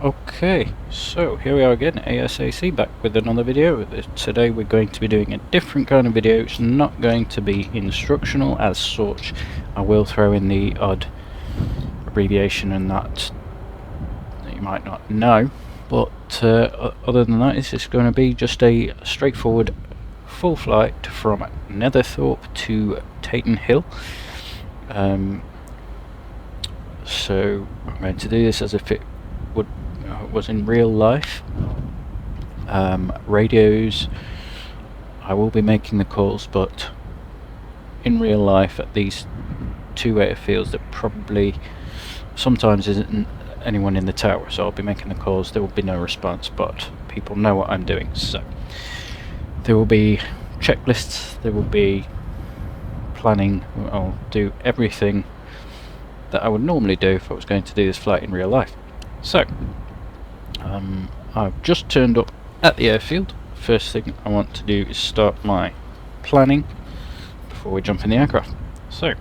Okay, so here we are again, ASAC, back with another video. Today we're going to be doing a different kind of video. It's not going to be instructional as such. I will throw in the odd abbreviation and that you might not know, but other than that, it's just going to be just a straightforward full flight from Netherthorpe to Taton Hill. So I'm going to do this as if it was in real life. Radios, I will be making the calls, but in real life at these two airfields there probably sometimes isn't anyone in the tower, so I'll be making the calls. There will be no response, but people know what I'm doing. So there will be checklists, there will be planning. I'll do everything that I would normally do if I was going to do this flight in real life. So I've just turned up at the airfield. First thing I want to do is start my planning before we jump in the aircraft. So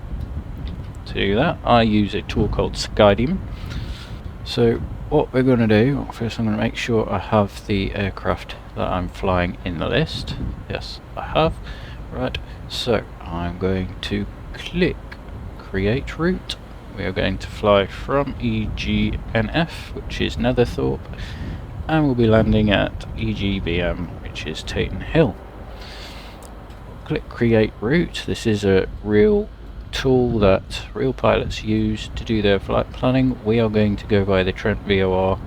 to do that, I use a tool called Skydemon. So what we're going to do, first I'm going to make sure I have the aircraft that I'm flying in the list. Yes, I have. Right, so I'm going to click create route. We are going to fly from EGNF, which is Netherthorpe, and we'll be landing at EGBM, which is Taton Hill. Click create route. This is a real tool that real pilots use to do their flight planning. We are going to go by the Trent VOR.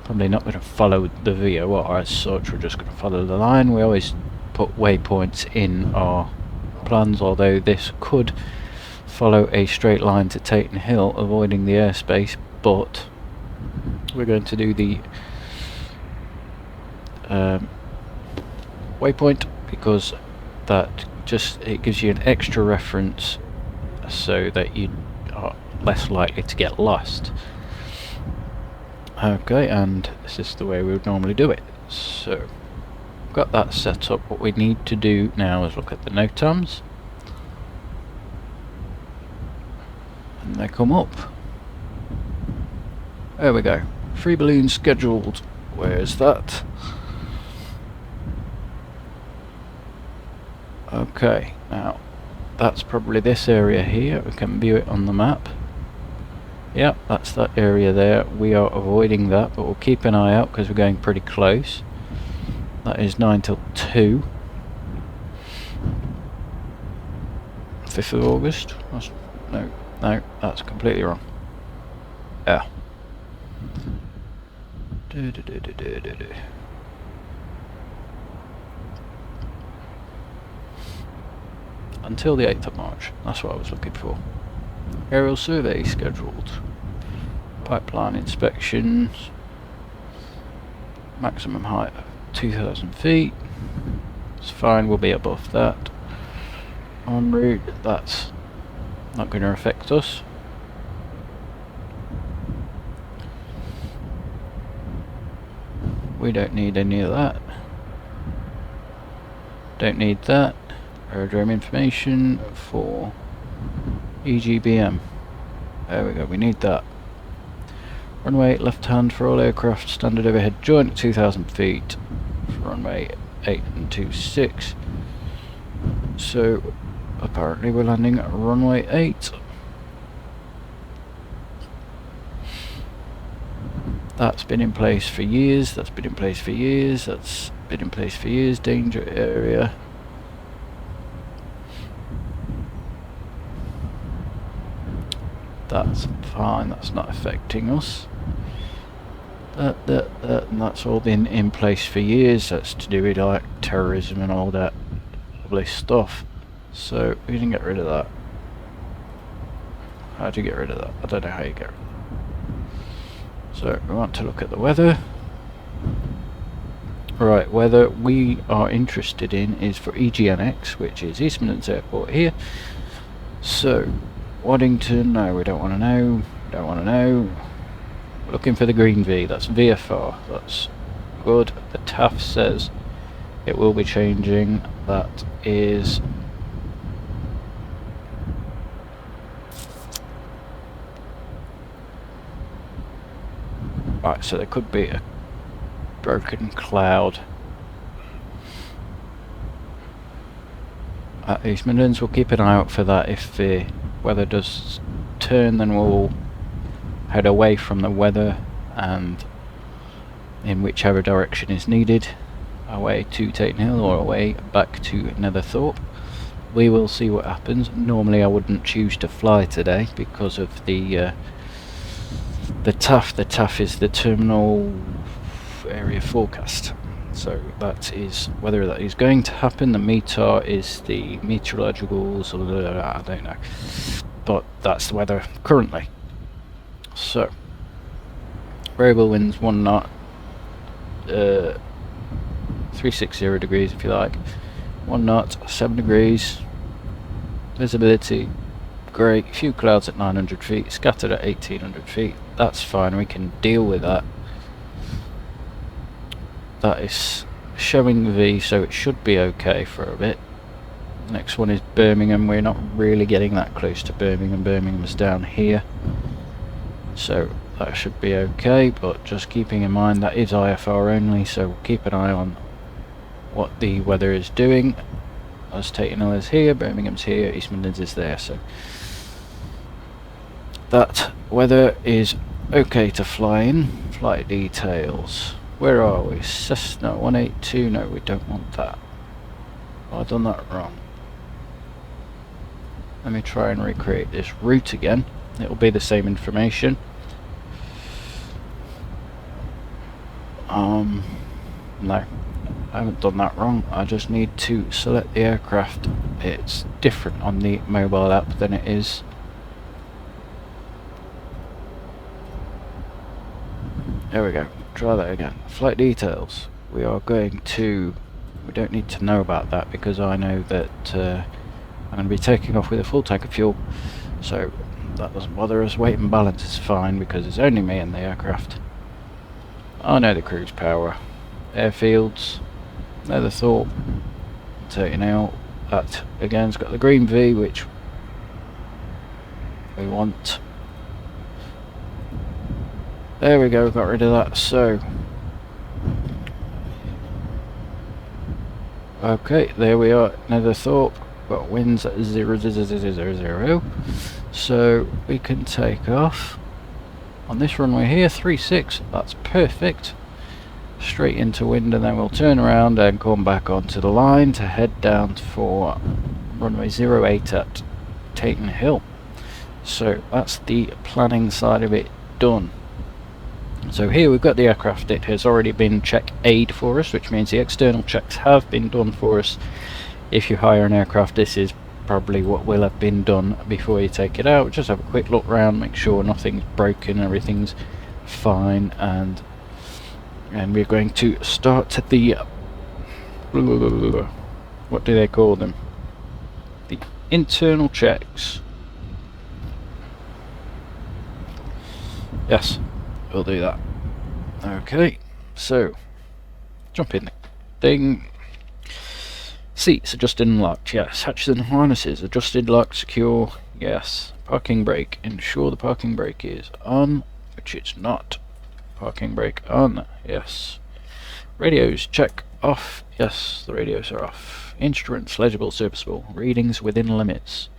Probably not going to follow the VOR as such, we're just going to follow the line. We always put waypoints in our plans, although this could follow a straight line to Taton Hill, avoiding the airspace, but we're going to do the waypoint because that it gives you an extra reference so that you are less likely to get lost. Okay, and this is the way we would normally do it. So got that set up. What we need to do now is look at the NOTAMs. And they come up. There we go. 3 balloons scheduled. Where's that? Okay, now that's probably this area here. We can view it on the map. Yep, that's that area there. We are avoiding that, but we'll keep an eye out because we're going pretty close. That is 9 till 2. 5th of August? No, that's completely wrong. Yeah. Until the 8th of March. That's what I was looking for. Aerial survey scheduled. Pipeline inspections. Maximum height of 2,000 feet. It's fine, we'll be above that. En route, that's not going to affect us. We don't need any of that. Don't need that. Aerodrome information for EGBM. There we go, we need that. Runway left hand for all aircraft, standard overhead joint at 2,000 feet. For runway 8 and 26. So apparently we're landing at runway 8. That's been in place for years, that's been in place for years, that's been in place for years. Danger area. That's fine, that's not affecting us. And that's all been in place for years. That's to do with like terrorism and all that lovely stuff. So we can get rid of that. How do you get rid of that? I don't know how you get rid of that. So we want to look at the weather. Right, weather we are interested in is for EGNX, which is East Midlands Airport here. So Waddington, no, we don't want to know. Don't want to know. Looking for the green V, that's VFR, that's good. The TAF says it will be changing, that is Right, so there could be a broken cloud at East Midlands. We'll keep an eye out for that. If the weather does turn, then we'll head away from the weather and in whichever direction is needed, away to Taton Hill or away back to Netherthorpe. We will see what happens. Normally I wouldn't choose to fly today because of the TAF. The TAF is the terminal area forecast. So that is whether that is going to happen. The METAR is the meteorologicals, I don't know. But that's the weather currently. So, variable winds 1 knot, 360 degrees if you like, 1 knot, 7 degrees, visibility great, few clouds at 900 feet, scattered at 1800 feet, that's fine, we can deal with that. That is showing V, so it should be okay for a bit. Next one is Birmingham. We're not really getting that close to Birmingham. Birmingham's down here, so that should be okay, but just keeping in mind that is IFR only, so we'll keep an eye on what the weather is doing. As Taton Hill is here, Birmingham's here, East Midlands is there, so that weather is okay to fly in. Flight details. Where are we? Cessna 182. No, we don't want that. I've done that wrong. Let me try and recreate this route again. It'll be the same information. No, I haven't done that wrong. I just need to select the aircraft. It's different on the mobile app than it is. There we go. Try that again. Flight details. We are going to... We don't need to know about that because I know that I'm going to be taking off with a full tank of fuel. So that doesn't bother us. Weight and balance is fine because it's only me in the aircraft. I know the cruise power. Airfields. Netherthorpe. Taton Hill. That again's got the green V, which we want. There we go, got rid of that. So okay, there we are, Netherthorpe. Got winds at 000, so we can take off on this runway here, 36. That's perfect. Straight into wind, and then we'll turn around and come back onto the line to head down for runway 08 at Taton Hill. So that's the planning side of it done. So here we've got the aircraft. It has already been check A'd for us, which means the external checks have been done for us. If you hire an aircraft, this is probably what will have been done before you take it out. Just have a quick look around, make sure nothing's broken, everything's fine, and we're going to start the what do they call them? The internal checks. Yes, we'll do that. Okay, so jump in the thing. Seats adjusted and locked, yes. Hatches and harnesses adjusted, locked, secure, yes. Parking brake, ensure the parking brake is on, which it's not. Parking brake on, yes. Radios check off, yes, the radios are off. Instruments legible, serviceable, readings within limits.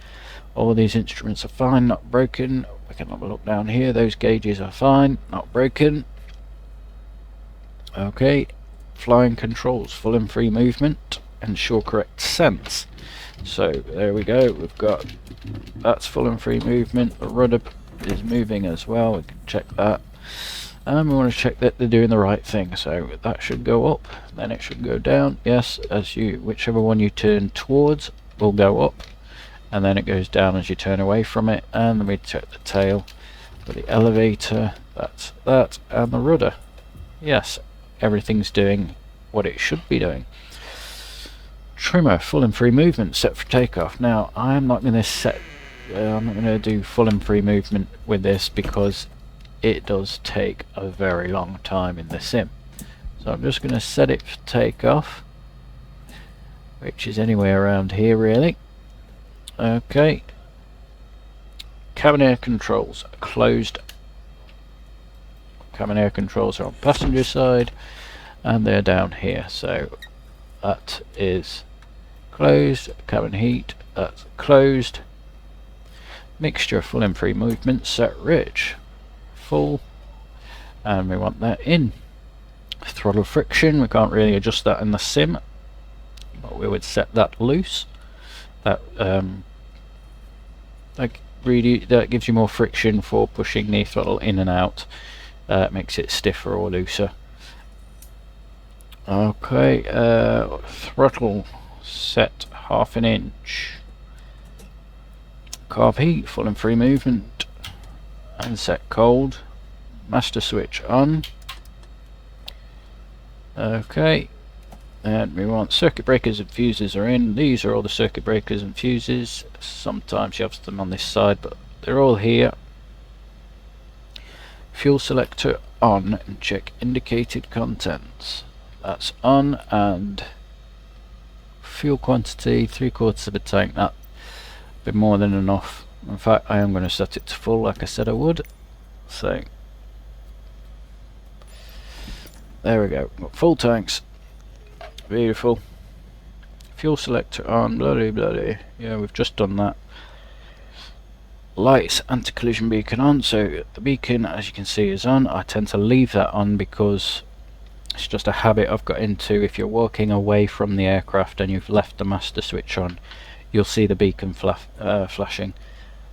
All these instruments are fine, not broken. We can have a look down here, those gauges are fine, not broken. Okay, flying controls, full and free movement, ensure correct sense. So there we go, we've got, that's full and free movement, the rudder is moving as well, we can check that. And we want to check that they're doing the right thing, so that should go up, then it should go down, yes, as you, whichever one you turn towards will go up, and then it goes down as you turn away from it. And then we check the tail for the elevator, that's that, and the rudder. Yes, everything's doing what it should be doing. Trimmer, full and free movement, set for takeoff. Now, I'm not going to set, I'm not going to do full and free movement with this because it does take a very long time in the sim. So I'm just going to set it for takeoff, which is anywhere around here really. Okay. Cabin air controls closed cabin air controls are on passenger side, and they're down here. So that is closed. Cabin heat, that's closed. Mixture full and free movement set rich, full, and we want that in. Throttle friction, we can't really adjust that in the sim, but we would set that loose. That that gives you more friction for pushing the throttle in and out. Makes it stiffer or looser. Okay, throttle set 1/2 inch. Carb heat, full and free movement, and set cold. Master switch on. Okay, and we want circuit breakers and fuses are in. These are all the circuit breakers and fuses. Sometimes you have them on this side, but they're all here. Fuel selector on, and check indicated contents. That's on, and fuel quantity 3/4 of a tank. That be more than enough. In fact, I am going to set it to full like I said I would. So there we go, got full tanks. Beautiful. Fuel selector on, bloody bloody. Yeah, we've just done that. Lights, anti-collision beacon on, so the beacon, as you can see, is on. I tend to leave that on because it's just a habit I've got into. If you're walking away from the aircraft and you've left the master switch on, you'll see the beacon flashing,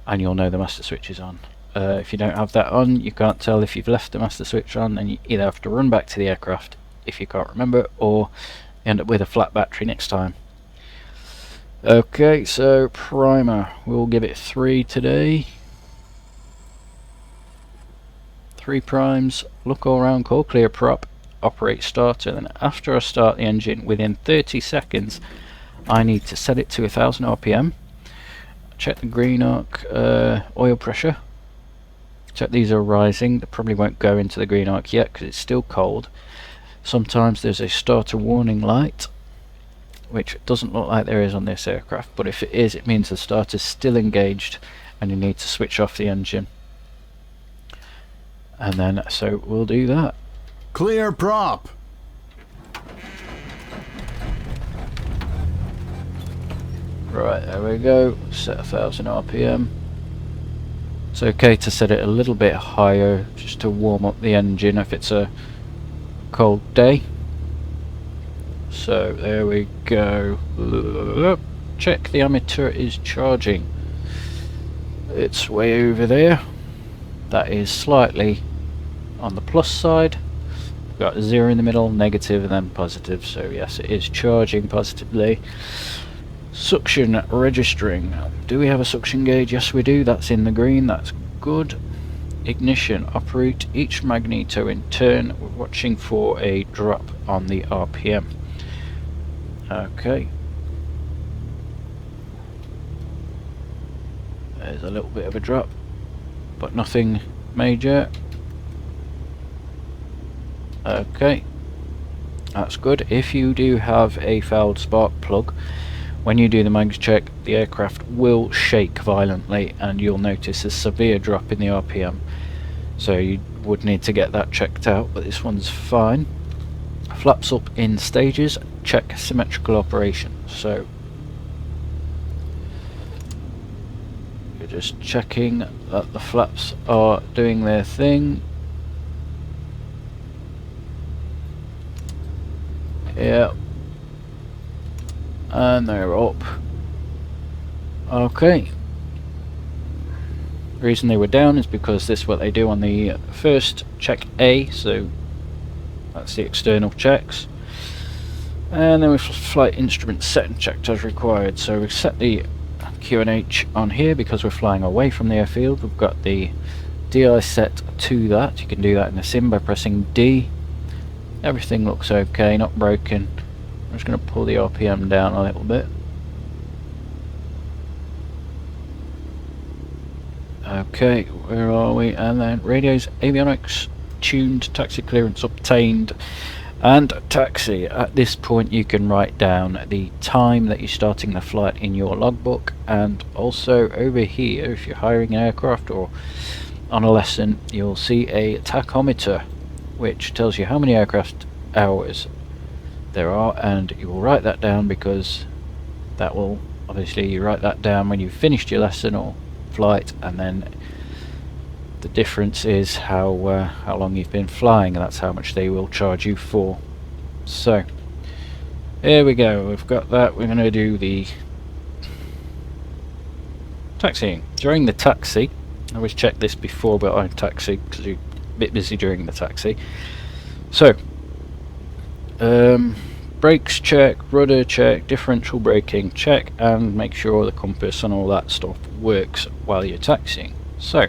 and you'll know the master switch is on. If you don't have that on, you can't tell if you've left the master switch on, and you either have to run back to the aircraft if you can't remember, or you end up with a flat battery next time. Okay, so primer, we'll give it 3 today. 3 primes, look all around, call clear prop, operate starter. Then after I start the engine, within 30 seconds I need to set it to 1000 RPM, check the green arc oil pressure, check these are rising. They probably won't go into the green arc yet because it's still cold. Sometimes there's a starter warning light, which doesn't look like there is on this aircraft, but if it is, it means the starter's still engaged and you need to switch off the engine. And then, so we'll do that. Clear prop. Right, there we go, set 1000 RPM. It's okay to set it a little bit higher just to warm up the engine if it's a cold day. So there we go. Check the ammeter is charging. It's way over there. That is slightly on the plus side. We've got 0 in the middle, negative, and then positive. So yes, it is charging positively. Suction registering. Do we have a suction gauge? Yes we do. That's in the green. That's good. Ignition. Operate each magneto in turn. We're watching for a drop on the RPM. Okay. There's a little bit of a drop, but nothing major. Okay. That's good. If you do have a fouled spark plug, when you do the mags check, the aircraft will shake violently and you'll notice a severe drop in the RPM. So you would need to get that checked out, but this one's fine. Flaps up in stages, check symmetrical operation. So you're just checking that the flaps are doing their thing. Yeah. And they're up. Okay. The reason they were down is because this is what they do on the first check A, so that's the external checks. And then with flight instruments set and checked as required. So we've set the QNH on here because we're flying away from the airfield. We've got the DI set to that. You can do that in the sim by pressing D. Everything looks okay, not broken. I'm just going to pull the RPM down a little bit. Okay, where are we? And then radios, avionics tuned, taxi clearance obtained, and taxi. At this point you can write down the time that you're starting the flight in your logbook, and also over here if you're hiring an aircraft or on a lesson you'll see a tachometer which tells you how many aircraft hours there are, and you will write that down because that will obviously, you write that down when you've finished your lesson or flight, and then the difference is how long you've been flying, and that's how much they will charge you for. So here we go, we've got that. We're going to do the taxiing. During the taxi, I always check this before, but I taxi because you're a bit busy during the taxi. So brakes check, rudder check, differential braking check, and make sure the compass and all that stuff works while you're taxiing. So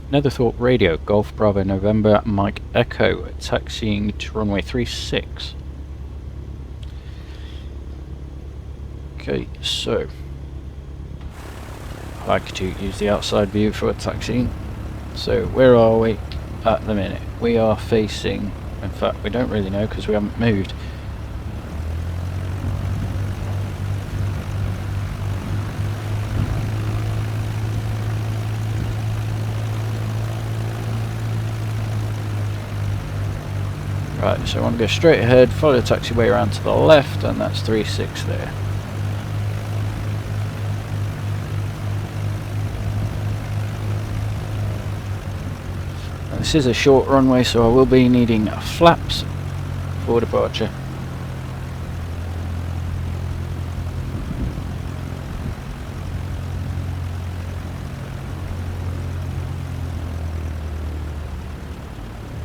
Nether Thought radio, Golf Bravo November Mike Echo, taxiing to runway 36. Okay, so I like to use the outside view for taxiing. So where are we at the minute? We are facing, in fact we don't really know because we haven't moved. Right, so I want to go straight ahead, follow the taxiway around to the left, and that's 36 there. This is a short runway, so I will be needing flaps for departure.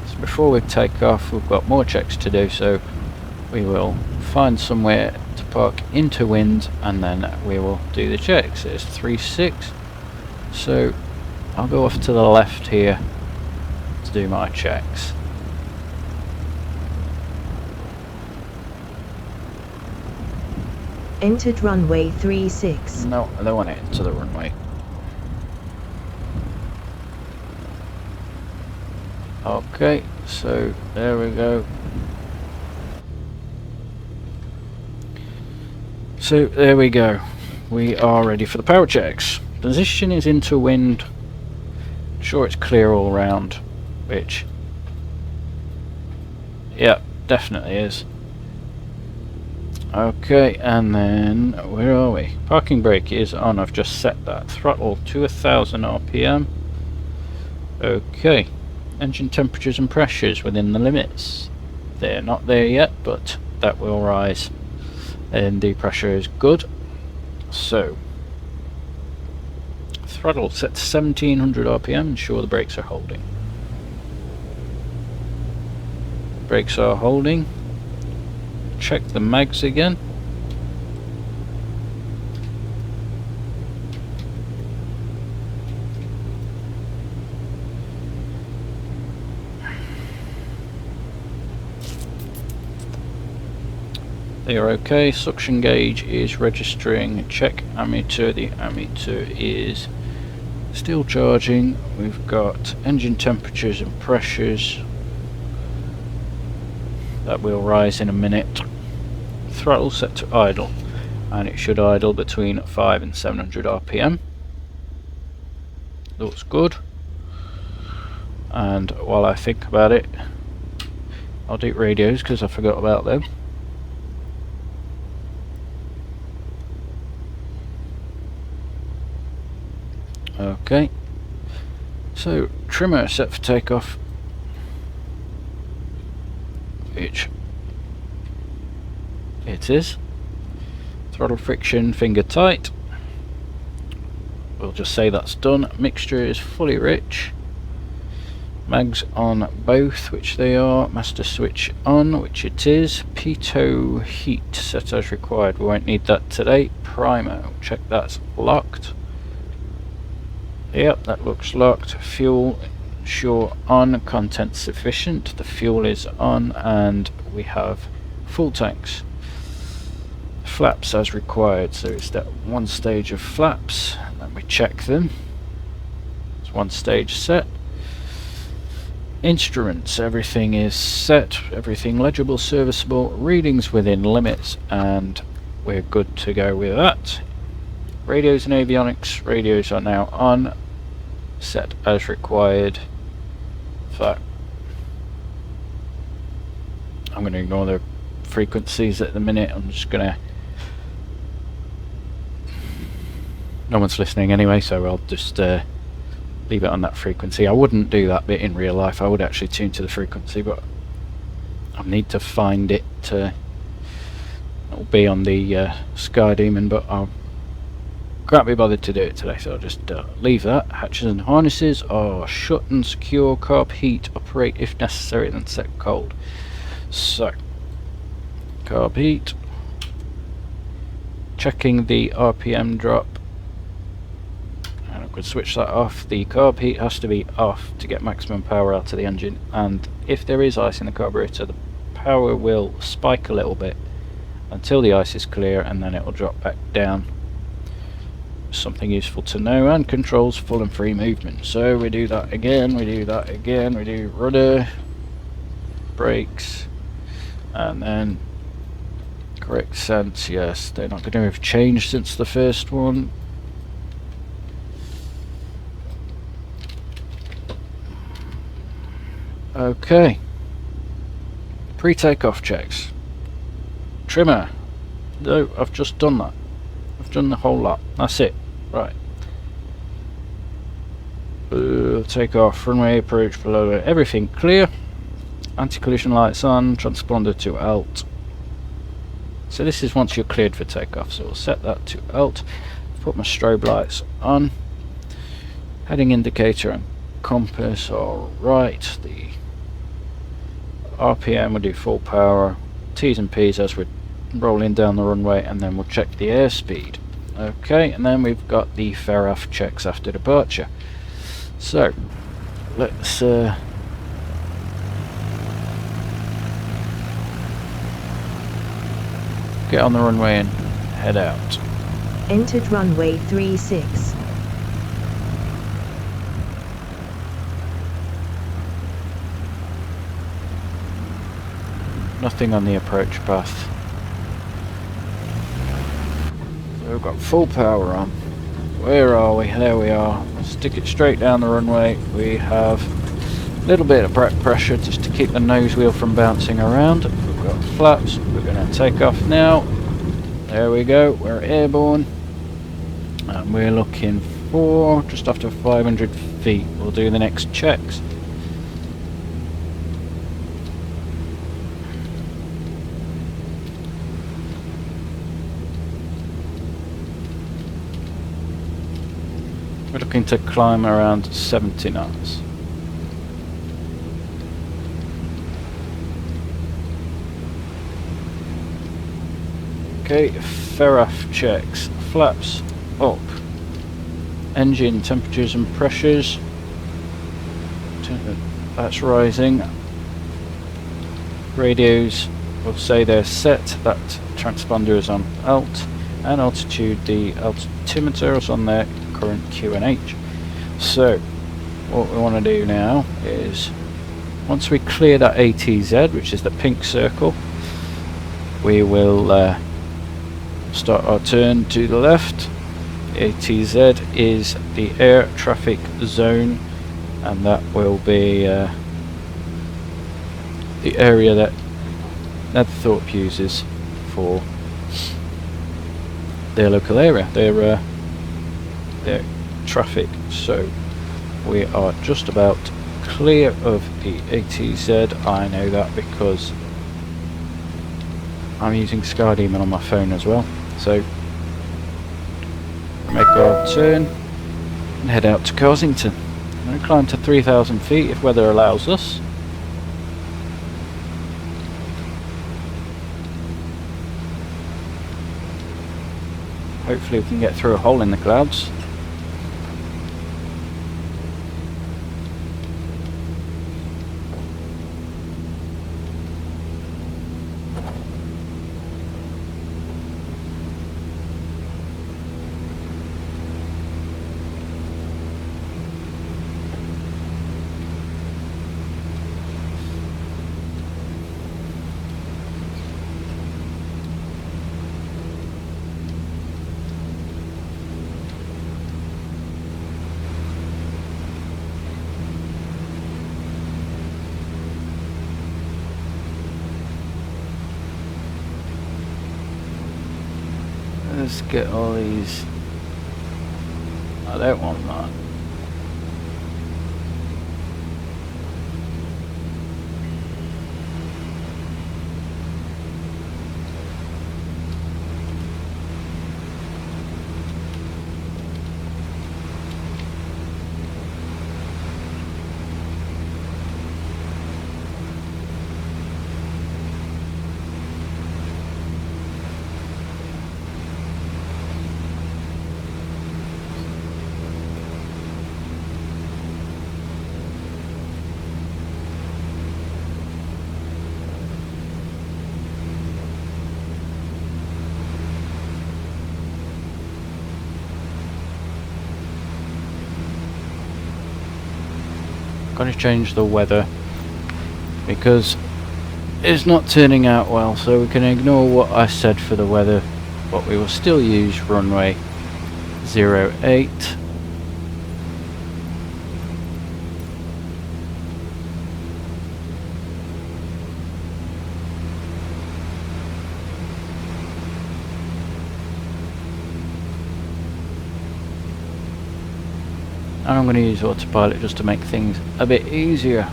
So before we take off, we've got more checks to do, so we will find somewhere to park into wind and then we will do the checks. It's 36, so I'll go off to the left here do my checks. Entered runway 36. No, I don't want to enter the runway. Okay, so there we go. So there we go. We are ready for the power checks. Position is into wind. Sure, it's clear all round. Which, yeah, definitely is. Okay, and then where are we? Parking brake is on. I've just set that. Throttle to 1000 RPM. Okay, engine temperatures and pressures within the limits. They're not there yet, but that will rise. And the pressure is good. So throttle set to 1700 RPM. Ensure the brakes are holding. Brakes are holding. Check the mags again. They are okay. Suction gauge is registering. Check ammeter. The ammeter is still charging. We've got engine temperatures and pressures. That will rise in a minute. Throttle set to idle, and it should idle between 5 and 700 RPM. Looks good. And while I think about it, I'll do radios because I forgot about them. Okay, so trimmer set for takeoff, which it is. Throttle friction finger tight. We'll just say that's done. Mixture is fully rich. Mags on both, which they are. Master switch on, which it is. Pitot heat set as required. We won't need that today. Primer, check that's locked. Yep, that looks locked. Fuel, sure on. Content sufficient. The fuel is on, and we have full tanks. Flaps as required, so it's that one stage of flaps. Let me check them. It's one stage set. Instruments, everything is set, everything legible, serviceable, readings within limits, and we're good to go with that. Radios and avionics. Radios are now on, set as required. So I'm going to ignore the frequencies at the minute. I'm just going to... No one's listening anyway, so I'll just leave it on that frequency. I wouldn't do that bit in real life. I would actually tune to the frequency, but I need to find it. It'll be on the Skydemon, but I can't be bothered to do it today, so I'll just leave that. Hatches and harnesses are shut and secure. Carb heat, operate if necessary, then set cold. So, carb heat. Checking the RPM drop. And I could switch that off. The carb heat has to be off to get maximum power out of the engine, and if there is ice in the carburetor, the power will spike a little bit until the ice is clear, and then it will drop back down. Something useful to know, and controls full and free movement. So we do that again, we do that again, we do rudder, brakes, and then correct sense. Yes, they're not going to have changed since the first one. Okay, pre-takeoff checks. Trimmer. No, I've just done that. I've done the whole lot. That's it. Right. Take off, runway approach, below everything clear. Anti-collision lights on, transponder to alt. So this is once you're cleared for takeoff, so we'll set that to alt. Put my strobe lights on. Heading indicator and compass are right. The RPM will do full power. T's and P's as we're rolling down the runway, and then we'll check the airspeed. Okay, and then we've got the FARAF checks after departure. So let's get on the runway and head out. Entered runway 36. Nothing on the approach path. So we've got full power on. Where are we? There we are. Stick it straight down the runway. We have a little bit of back pressure just to keep the nose wheel from bouncing around. We've got flaps. We're going to take off now. There we go. We're airborne. And we're looking for just after 500 feet. We'll do the next checks. We're looking to climb around 70 knots. Okay, FARAF checks. Flaps up. Engine temperatures and pressures. That's rising. Radios will say they're set. That transponder is on alt. And altitude, the altimeter is on there. Current QNH. So what we want to do now is, once we clear that ATZ, which is the pink circle, we will start our turn to the left. ATZ is the air traffic zone, and that will be the area that Netherthorpe uses for their local area, their traffic. So we are just about clear of the ATZ. I know that because I'm using Skydemon on my phone as well. So make our turn and head out to Carsington. I'm going to climb to 3,000 feet if weather allows us. Hopefully we can get through a hole in the clouds. let's get all these. I don't want that. Going to change the weather because it's not turning out well, so we can ignore what I said for the weather, but we will still use runway 08. And I'm going to use autopilot just to make things a bit easier.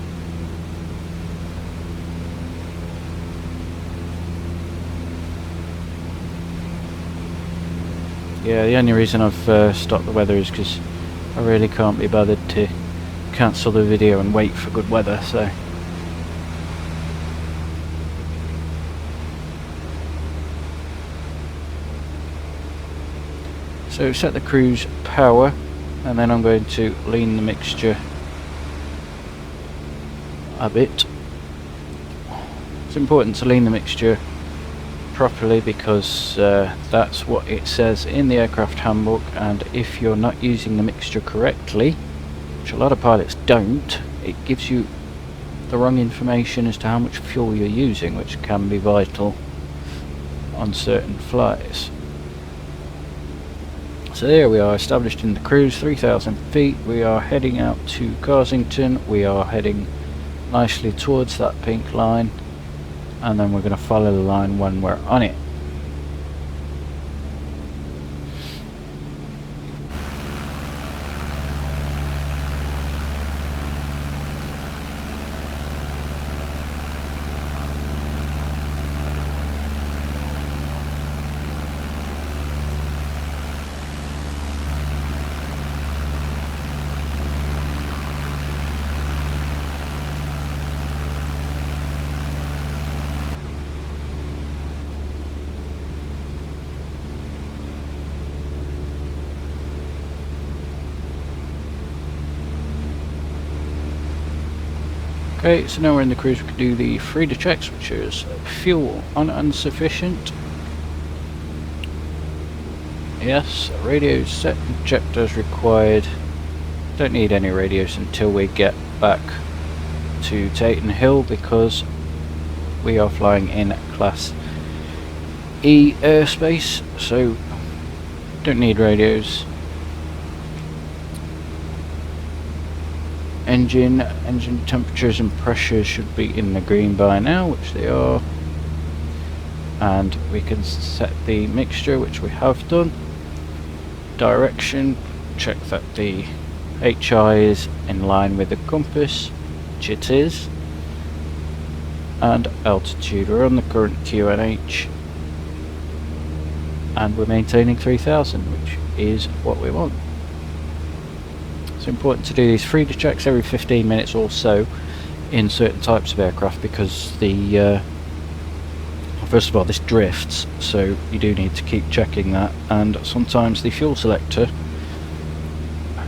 Yeah, the only reason I've stopped the weather is because I really can't be bothered to cancel the video and wait for good weather, so. So set the cruise power. And then I'm going to lean the mixture a bit. It's important to lean the mixture properly because that's what it says in the aircraft handbook, and if you're not using the mixture correctly, which a lot of pilots don't, it gives you the wrong information as to how much fuel you're using, which can be vital on certain flights. So there we are, established in the cruise, 3,000 feet. We are heading out to Carsington. We are heading nicely towards that pink line, and then we're going to follow the line when we're on it. Okay, so now we're in the cruise, we can do the freezer checks, which is fuel insufficient. Yes, radios set and checked as required. Don't need any radios until we get back to Taton Hill because we are flying in Class E airspace, so don't need radios. Engine temperatures and pressures should be in the green by now, which they are, and we can set the mixture, which we have done. Direction, check that the HI is in line with the compass, which it is, and altitude, we're on the current QNH and we're maintaining 3,000, which is what we want. It's important to do these freezer checks every 15 minutes or so in certain types of aircraft because the first of all, this drifts, so you do need to keep checking that, and sometimes the fuel selector,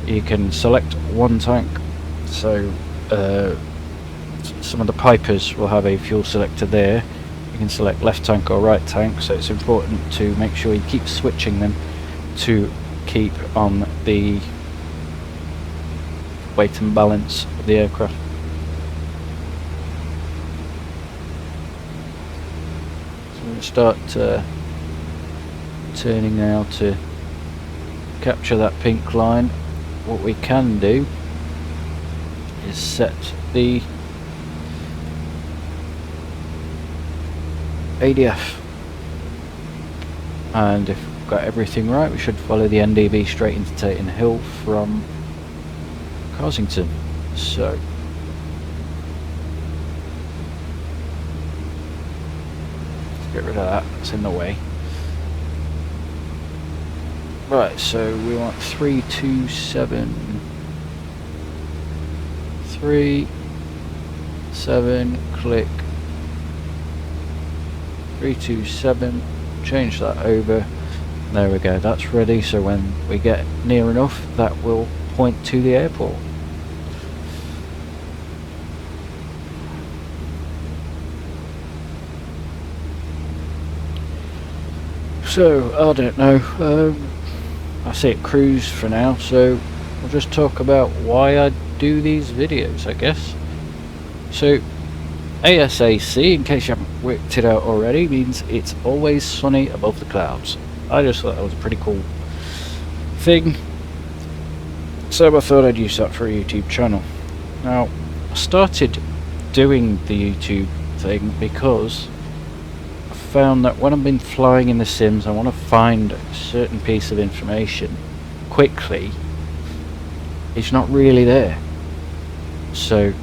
you can select one tank, so some of the Pipers will have a fuel selector there. You can select left tank or right tank, so it's important to make sure you keep switching them to keep on the weight and balance of the aircraft. So we're going to start turning now to capture that pink line. What we can do is set the ADF, and if got everything right, we should follow the NDB straight into Taton Hill from Carsington. So let's get rid of that, it's in the way. Right, so we want 327 37, click 327, change that over. There we go, that's ready, so when we get near enough that will point to the airport. So, I don't know, I say it cruise for now, so we'll just talk about why I do these videos, I guess. So, ASAC, in case you haven't worked it out already, means it's always sunny above the clouds. I just thought that was a pretty cool thing, so I thought I'd use that for a YouTube channel. Now, I started doing the YouTube thing because I found that when I've been flying in the sims, I want to find a certain piece of information quickly. It's not really there. So,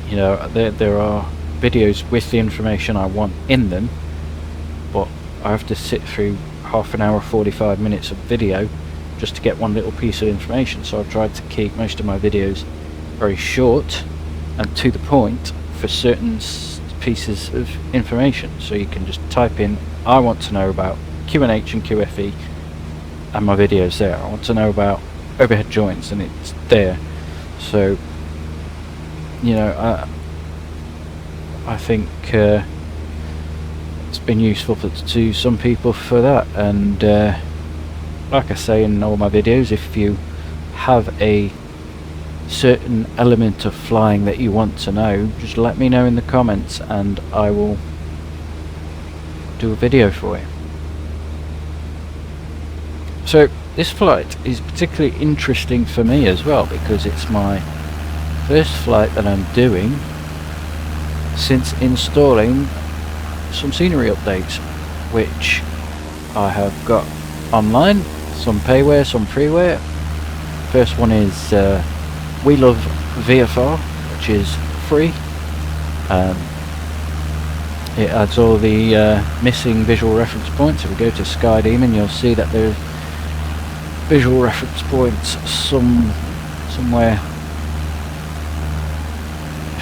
you know, there are videos with the information I want in them, but I have to sit through half an hour, 45 minutes of video just to get one little piece of information. So I've tried to keep most of my videos very short and to the point for certain pieces of information. So you can just type in, I want to know about QNH and QFE, and my video's there. I want to know about overhead joints, and it's there. So, you know, I think it's been useful to some people for that. And like I say in all my videos, if you have a certain element of flying that you want to know, just let me know in the comments and I will do a video for you. So this flight is particularly interesting for me as well, because it's my first flight that I'm doing since installing some scenery updates, which I have got online, some payware, some freeware. First one is We Love VFR, which is free. It adds all the missing visual reference points. If we go to Skydemon, you'll see that there's visual reference points somewhere.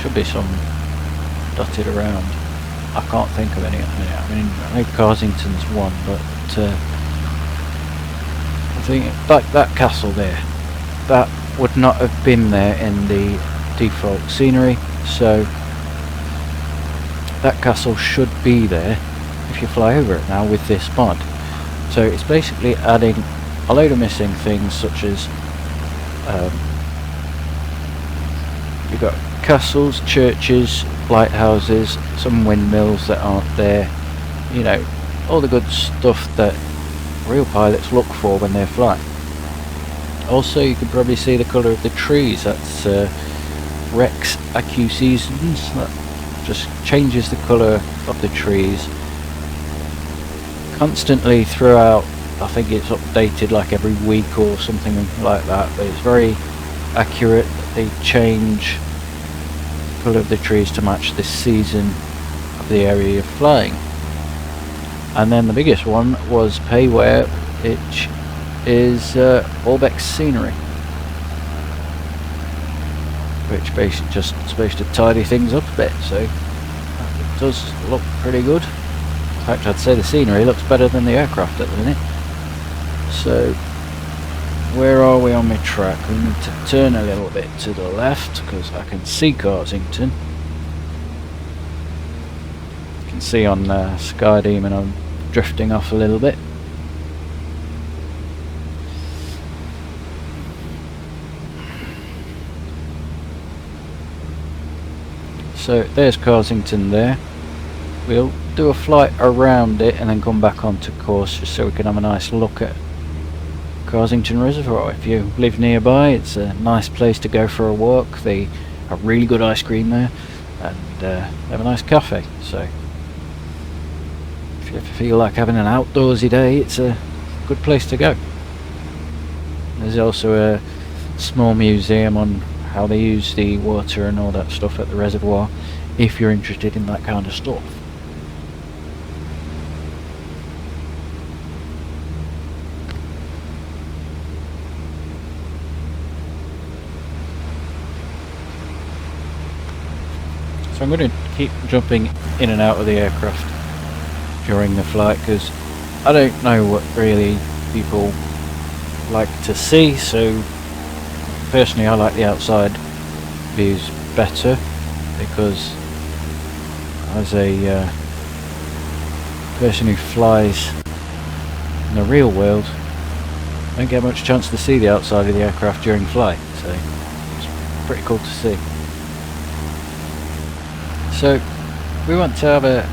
Should be some dotted around. I can't think of any at the minute. I mean, I know Carsington's one, but I think like that castle there, that would not have been there in the default scenery, so that castle should be there if you fly over it now with this mod. So it's basically adding a load of missing things, such as you've got castles, churches, lighthouses, some windmills that aren't there, you know, all the good stuff that real pilots look for when they're flying. Also, you can probably see the colour of the trees. That's Rex AQ Seasons. That just changes the colour of the trees constantly throughout. I think it's updated like every week or something like that, but it's very accurate. They change the colour of the trees to match the season of the area you're flying. And then the biggest one was payware, which is Orbex Scenery, which basically just supposed to tidy things up a bit, so it does look pretty good. In fact, I'd say the scenery looks better than the aircraft at the minute. So where are we on my track? We need to turn a little bit to the left because I can see Carsington. You can see on Skydemon I'm drifting off a little bit. So there's Carsington there. We'll do a flight around it and then come back onto course just so we can have a nice look at Carsington Reservoir. If you live nearby, it's a nice place to go for a walk. They have really good ice cream there, and they have a nice cafe. So if if you feel like having an outdoorsy day, it's a good place to go. There's also a small museum on how they use the water and all that stuff at the reservoir, if you're interested in that kind of stuff. So I'm going to keep jumping in and out of the aircraft during the flight, because I don't know what really people like to see. So personally, I like the outside views better, because as a person who flies in the real world, I don't get much chance to see the outside of the aircraft during flight, so it's pretty cool to see. So we want to have a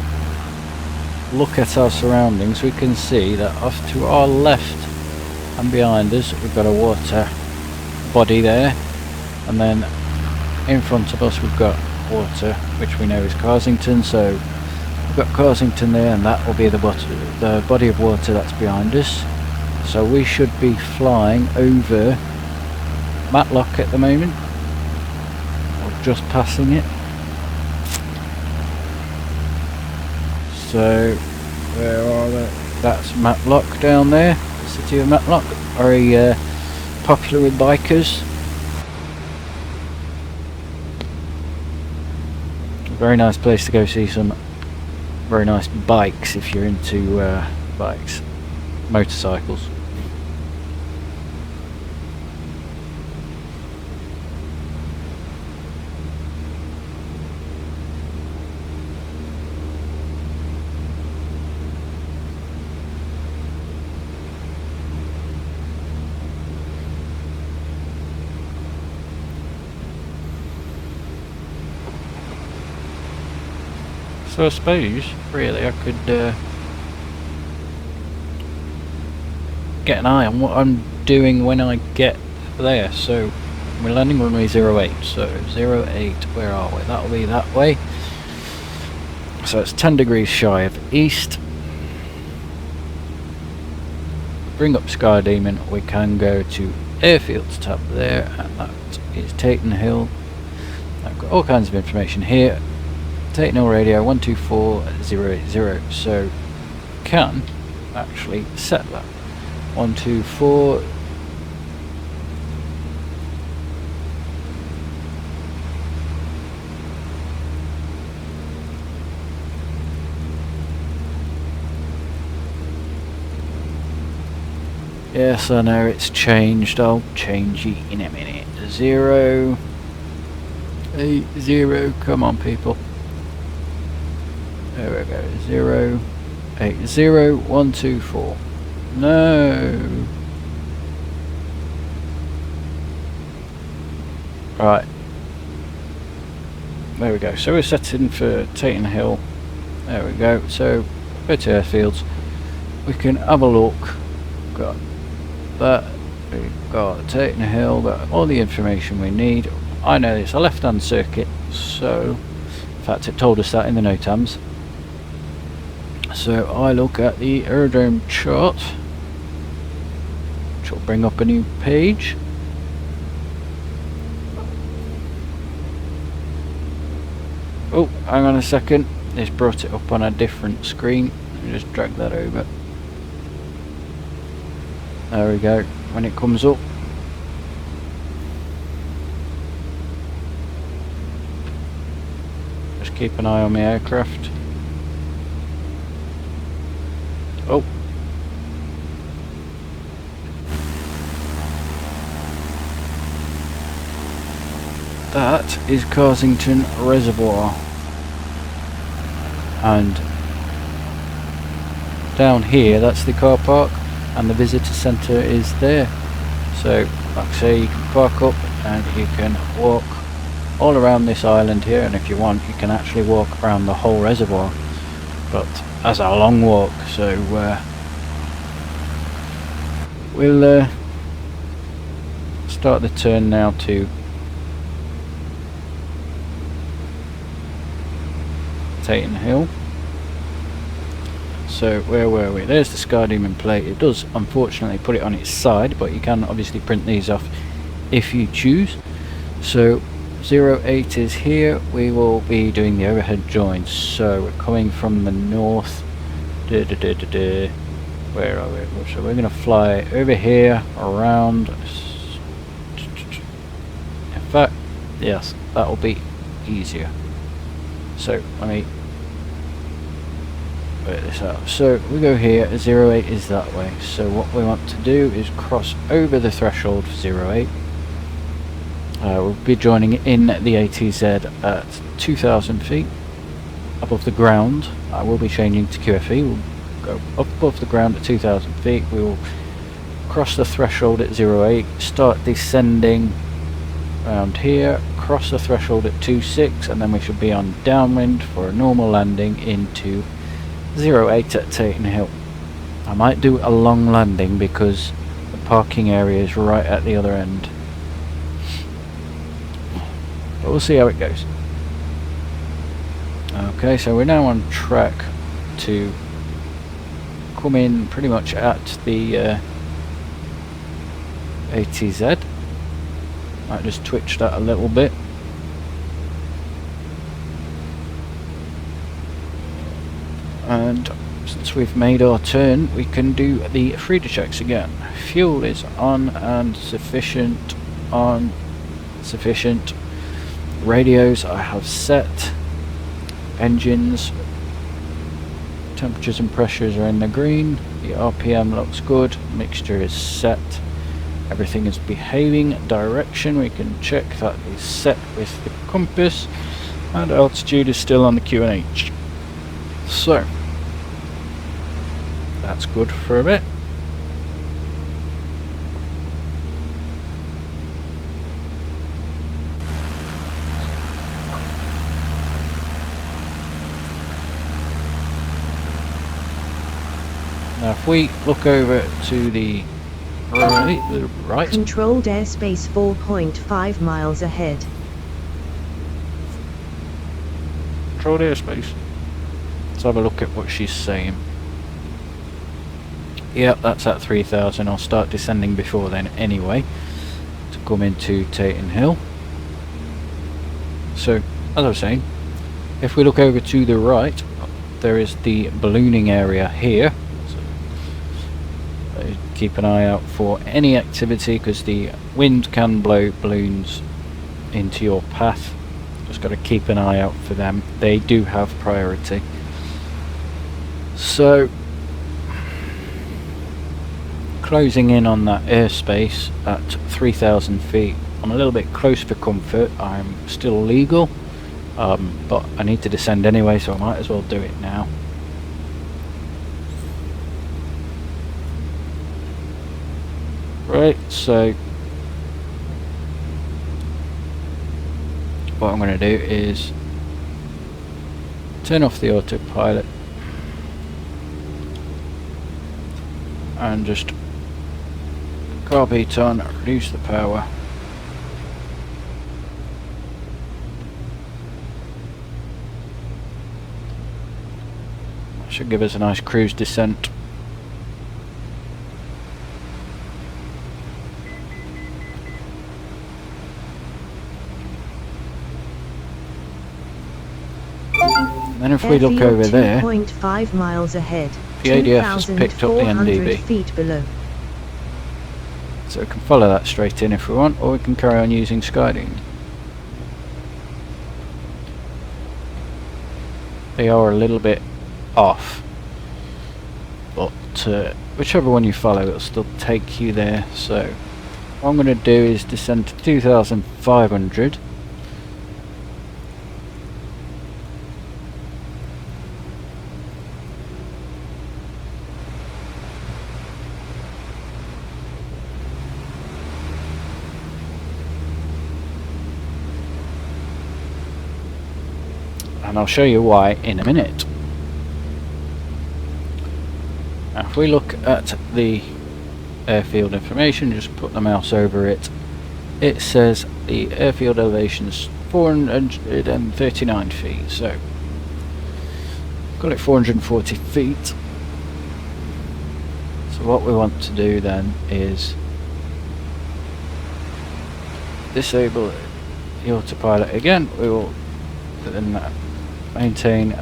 look at our surroundings. We can see that off to our left and behind us we've got a water body there, and then in front of us we've got water, which we know is Carsington. So we've got Carsington there, and that will be the body of water that's behind us. So we should be flying over Matlock at the moment, or just passing it. So where are they? That's Matlock down there, the city of Matlock, very popular with bikers. Very nice place to go see some very nice bikes if you're into bikes, motorcycles. So I suppose, really, I could get an eye on what I'm doing when I get there. So we're landing runway 08, so 08, where are we? That'll be that way. So it's 10 degrees shy of east. Bring up Skydemon, we can go to Airfields tab there, and that is Taton Hill. I've got all kinds of information here. Taton Hill radio 124080, so can actually set that 124. Yes, I know it's changed. I'll change it in a minute. 080, come on people. There we go, 080124. No. Right. There we go. So we're setting for Taton Hill. There we go. So go to Airfields. We can have a look. Got that. We've got Taton Hill. Got all the information we need. I know it's a left-hand circuit, so in fact it told us that in the NOTAMs. So I look at the aerodrome chart, which will bring up a new page. Oh, hang on a second, it's brought it up on a different screen. Let me just drag that over. There we go, when it comes up. Just keep an eye on the aircraft. Oh. That is Carsington Reservoir. And down here, that's the car park, and the visitor centre is there. So, like I say, you can park up and you can walk all around this island here, and if you want, you can actually walk around the whole reservoir. But that's a long walk, so we'll start the turn now to Taton Hill. So where were we? There's the Skydemon plate. It does unfortunately put it on its side, but you can obviously print these off if you choose. So 08 is here. We will be doing the overhead joins. So we're coming from the north. Where are we? So we're going to fly over here, around. In fact, yes, that will be easier. So let me work this out. So we go here, 08 is that way. So what we want to do is cross over the threshold for 08. We'll be joining in the ATZ at 2,000 feet above the ground. I will be changing to QFE. We'll go up above the ground at 2,000 feet. We will cross the threshold at 08, start descending around here, cross the threshold at 26, and then we should be on downwind for a normal landing into 08 at Taton Hill. I might do a long landing because the parking area is right at the other end. But we'll see how it goes. Okay, so we're now on track to come in pretty much at the ATZ. Might just twitch that a little bit. And since we've made our turn, we can do the Frida checks again. Fuel is on and sufficient. On, sufficient. Radios I have set. Engines, temperatures and pressures are in the green. The RPM looks good. Mixture is set. Everything is behaving. Direction we can check that is set with the compass, and altitude is still on the QNH. So that's good for a bit. Now if we look over to the right. Controlled airspace 4.5 miles ahead. Controlled airspace. Let's have a look at what she's saying. Yep, that's at 3,000. I'll start descending before then anyway, to come into Taton Hill. So, as I was saying, if we look over to the right, there is the ballooning area here. Keep an eye out for any activity because the wind can blow balloons into your path. Just got to keep an eye out for them. They do have priority. So closing in on that airspace at 3,000 feet. I'm a little bit close for comfort. I'm still legal, but I need to descend anyway, so I might as well do it now. Right, so what I'm going to do is turn off the autopilot and just carb heat on, reduce the power. That should give us a nice cruise descent. Then if we look over there, 2.5 miles ahead. the ADF has picked up the NDB. Feet below. So we can follow that straight in if we want, or we can carry on using Skydemon. They are a little bit off, but whichever one you follow, it'll still take you there. So what I'm going to do is descend to 2,500. And I'll show you why in a minute. Now if we look at the airfield information, just put the mouse over it, it says the airfield elevation is 439 feet, so got it 440 feet. So what we want to do then is disable the autopilot again. We will then maintain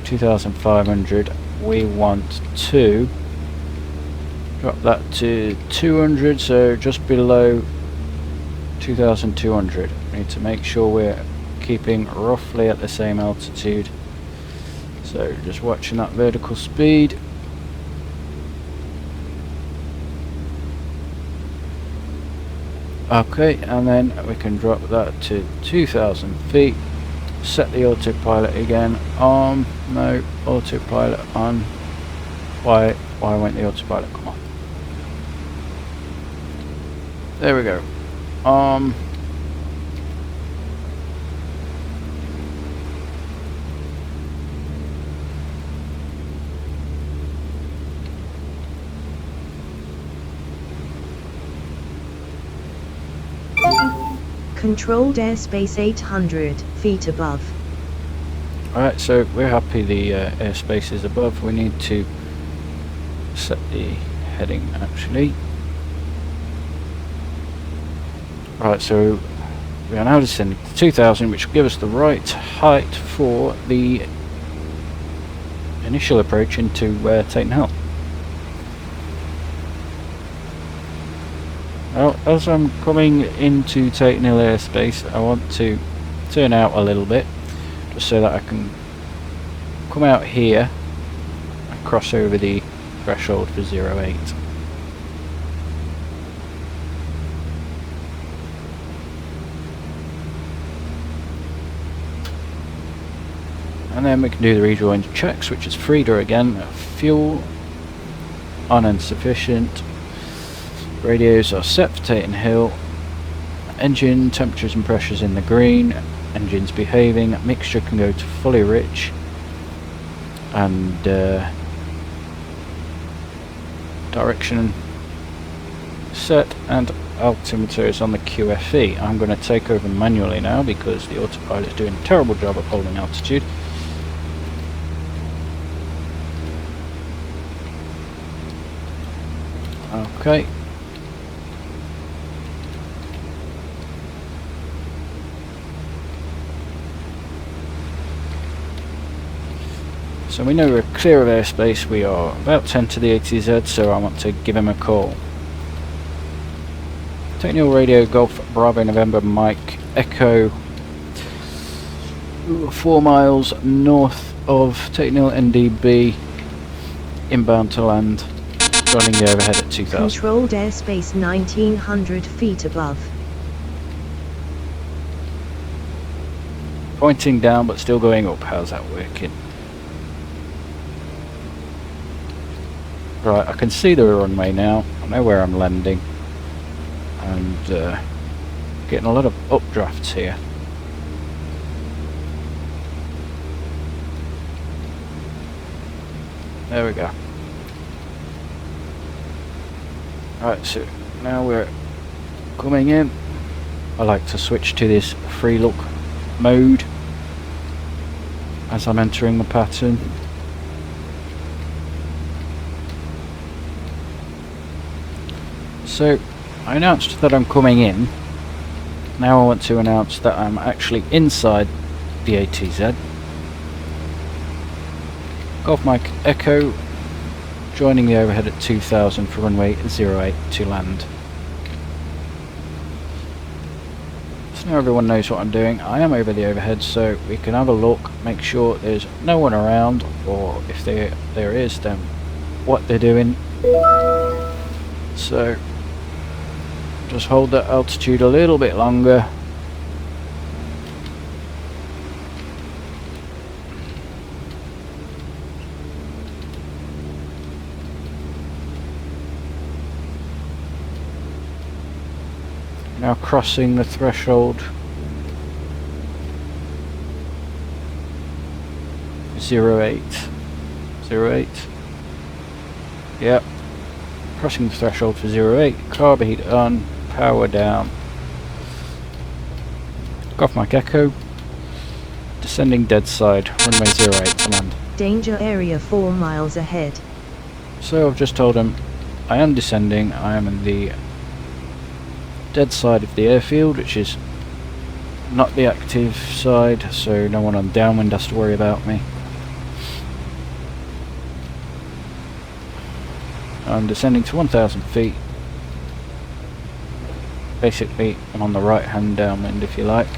2500. We want to drop that to 200, so just below 2200. We need to make sure we're keeping roughly at the same altitude. So just watching that vertical speed. Okay, and then we can drop that to 2000 feet. Set the autopilot again. No, autopilot on. Why won't the autopilot come on? There we go. Controlled airspace 800 feet above. Alright, so we're happy the airspace is above. We need to set the heading actually. Right, so we are now descending to 2000, which will give us the right height for the initial approach into Taton Hill. Well, as I'm coming into Taton Hill airspace, I want to turn out a little bit, just so that I can come out here and cross over the threshold for 08. And then we can do the rejoin checks, which is Frida again. Fuel on and sufficient. Radios are set for Taton Hill. Engine temperatures and pressures in the green. Engines behaving. Mixture can go to fully rich. And direction set, and altimeter is on the QFE. I'm going to take over manually now because the autopilot is doing a terrible job of holding altitude. Okay. So we know we're clear of airspace. We are about 10 to the ATZ, so I want to give him a call. Taton Hill radio, Golf Bravo November Mike Echo, 4 miles north of Taton Hill NDB, inbound to land, running the overhead at 2000. Controlled airspace 1900 feet above. Pointing down but still going up. How's that working? Right, I can see the runway now. I know where I'm landing. And getting a lot of updrafts here. There we go. Right, so now we're coming in. I like to switch to this free look mode as I'm entering the pattern. So I announced that I'm coming in. Now I want to announce that I'm actually inside the ATZ. Golf Mike Echo, joining the overhead at 2000 for runway 08 to land. So now everyone knows what I'm doing. I am over the overhead, so we can have a look, make sure there's no one around, or if there is, then what they're doing. So just hold that altitude a little bit longer. Now crossing the threshold. 08. 08. Yep. Crossing the threshold for 08. Carb heat on. Power down. Golf Mike Echo. Descending dead side. Runway 08 to land. Danger area 4 miles ahead. So I've just told him I am descending. I am in the dead side of the airfield, which is not the active side, so no one on downwind has to worry about me. I'm descending to 1,000 feet. Basically, I'm on the right hand downwind, if you like.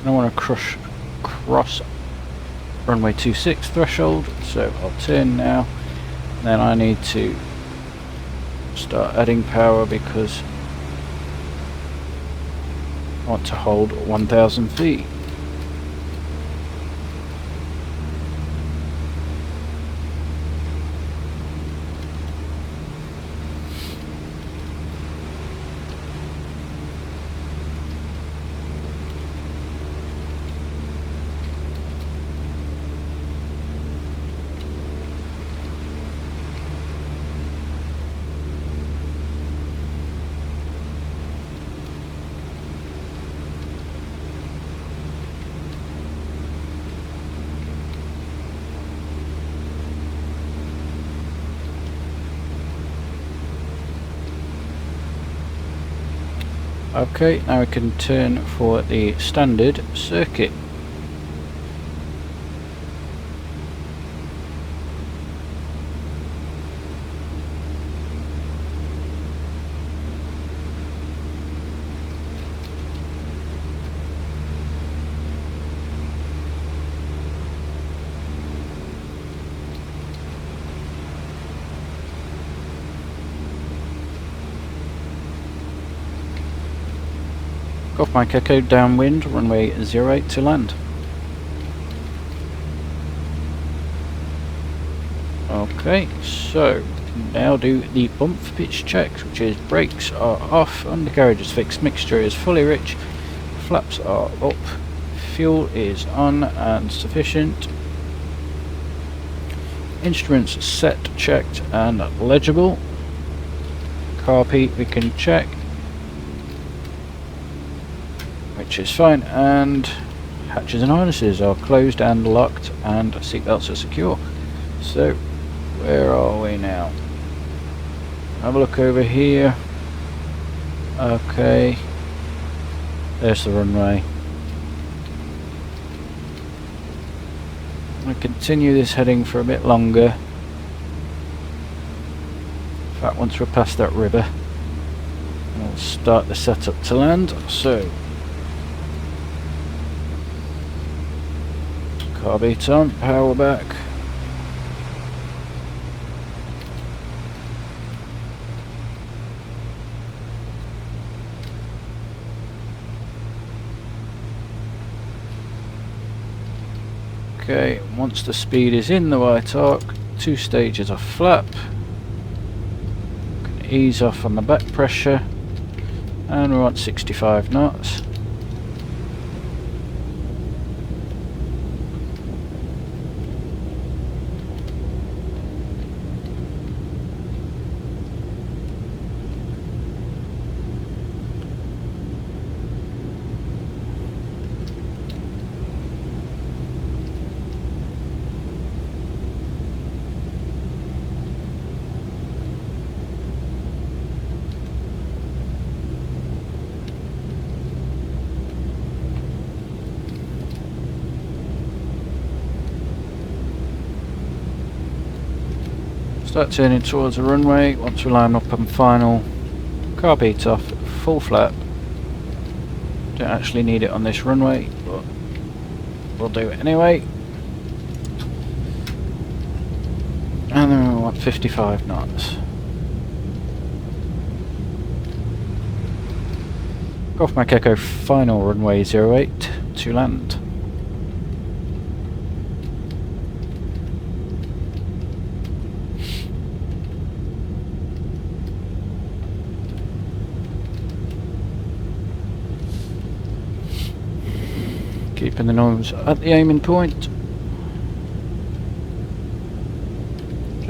I want to cross runway 26 threshold, so I'll turn now. Then I need to start adding power because I want to hold 1,000 feet. Okay, now we can turn for the standard circuit. Off my Echo downwind, runway 08 to land. Okay, so now do the bump pitch checks, which is brakes are off, undercarriage is fixed, mixture is fully rich, flaps are up, fuel is on and sufficient, instruments set, checked and legible, carb heat we can check, which is fine, and hatches and harnesses are closed and locked and seatbelts are secure. So where are we now? Have a look over here. Okay, there's the runway. I'm going to continue this heading for a bit longer. In fact, once we're past that river, we'll start the setup to land. So carb heat on, power back. Okay, once the speed is in the white arc, 2 stages of flap. Can ease off on the back pressure, and we want 65 knots. Start turning towards the runway. Once we line up on final, carb heat off, full flap. Don't actually need it on this runway, but we'll do it anyway. And then we want 55 knots. Off my Echo, final runway 08 to land. Keeping the nose at the aiming point.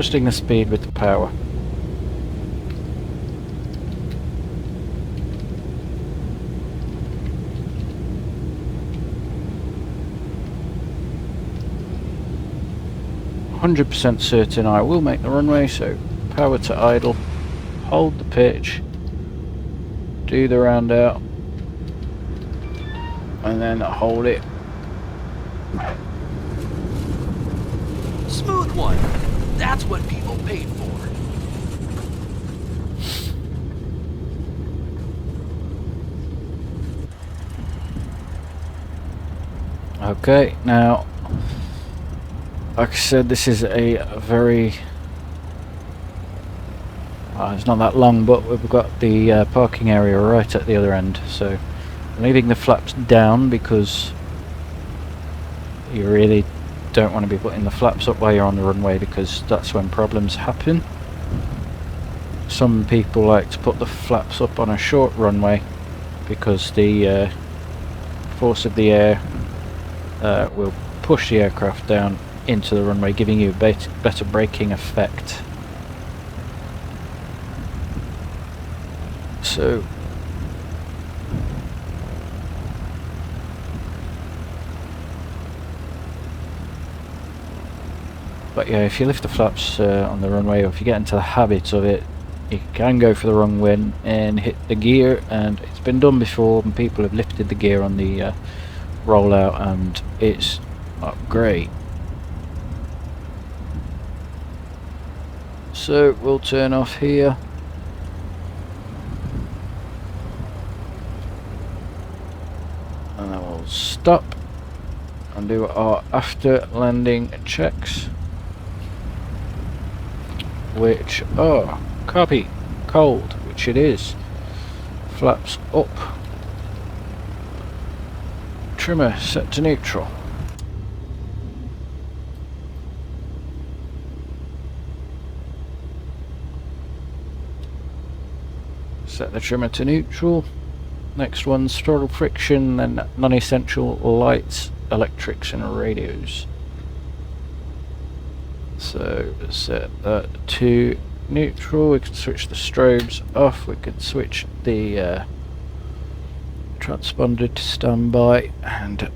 adjusting the speed with the power. %, certain I will make the runway, so power to idle, hold the pitch, do the round out, and then hold it. Smooth one. That's what people paid for. Okay, now, like I said, this is a very... it's not that long, but we've got the parking area right at the other end, so I'm leaving the flaps down because you really don't want to be putting the flaps up while you're on the runway, because that's when problems happen. Some people like to put the flaps up on a short runway because the force of the air will push the aircraft down into the runway, giving you a better braking effect. So but yeah, if you lift the flaps on the runway, or if you get into the habit of it, you can go for the wrong wing and hit the gear, and it's been done before and people have lifted the gear on the rollout and it's not great. So we'll turn off here. And then we'll stop and do our after landing checks, which are copy cold, which it is, flaps up, trimmer set to neutral, set the trimmer to neutral. Next one's throttle friction, then non-essential lights, electrics and radios. So set that to neutral. We can switch the strobes off, we can switch the transponder to standby, and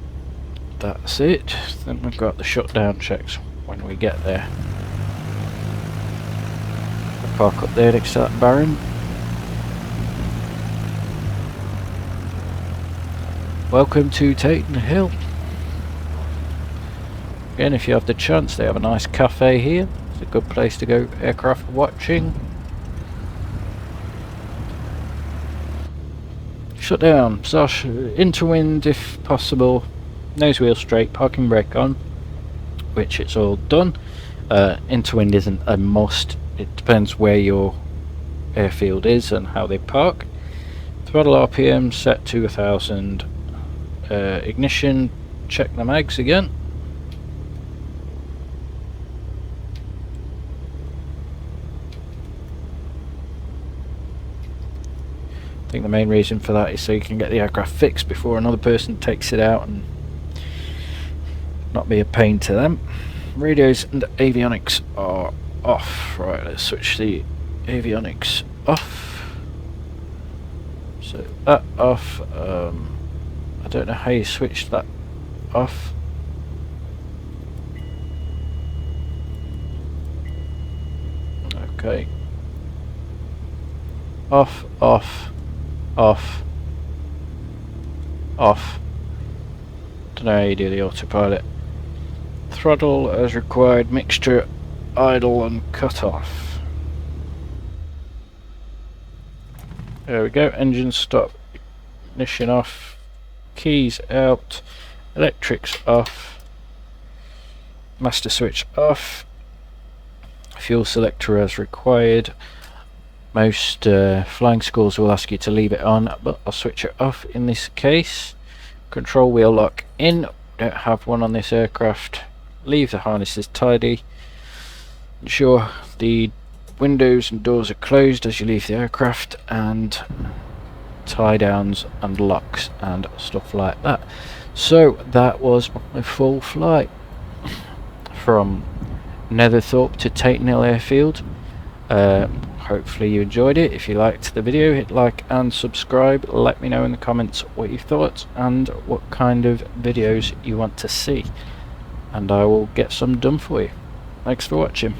that's it. Then we've got the shutdown checks when we get there. We'll park up there next to that barren. Welcome to Taton Hill. Again, if you have the chance, they have a nice cafe here. It's a good place to go aircraft watching. Shut down, Sosh, into wind if possible, nose wheel straight, parking brake on, which it's all done. Into wind isn't a must, it depends where your airfield is and how they park. Throttle RPM set to 1000. Ignition, check the mags again. I think the main reason for that is so you can get the aircraft fixed before another person takes it out and not be a pain to them. Radios and avionics are off. Right, let's switch the avionics off. So that off. I don't know how you switch that off. Okay. Off, off, off, off. Don't know how you do the autopilot. Throttle as required, mixture, idle and cut off. There we go, engine stop, ignition off. Keys out, electrics off, master switch off, fuel selector as required. Most flying schools will ask you to leave it on, but I'll switch it off in this case. Control wheel lock in, don't have one on this aircraft. Leave the harnesses tidy. Ensure the windows and doors are closed as you leave the aircraft, and tie downs and locks and stuff like that. So that was my full flight from Netherthorpe to Tatenhill Airfield. Hopefully you enjoyed it. If you liked the video, hit like and subscribe. Let me know in the comments what you thought and what kind of videos you want to see, and I will get some done for you. Thanks for watching.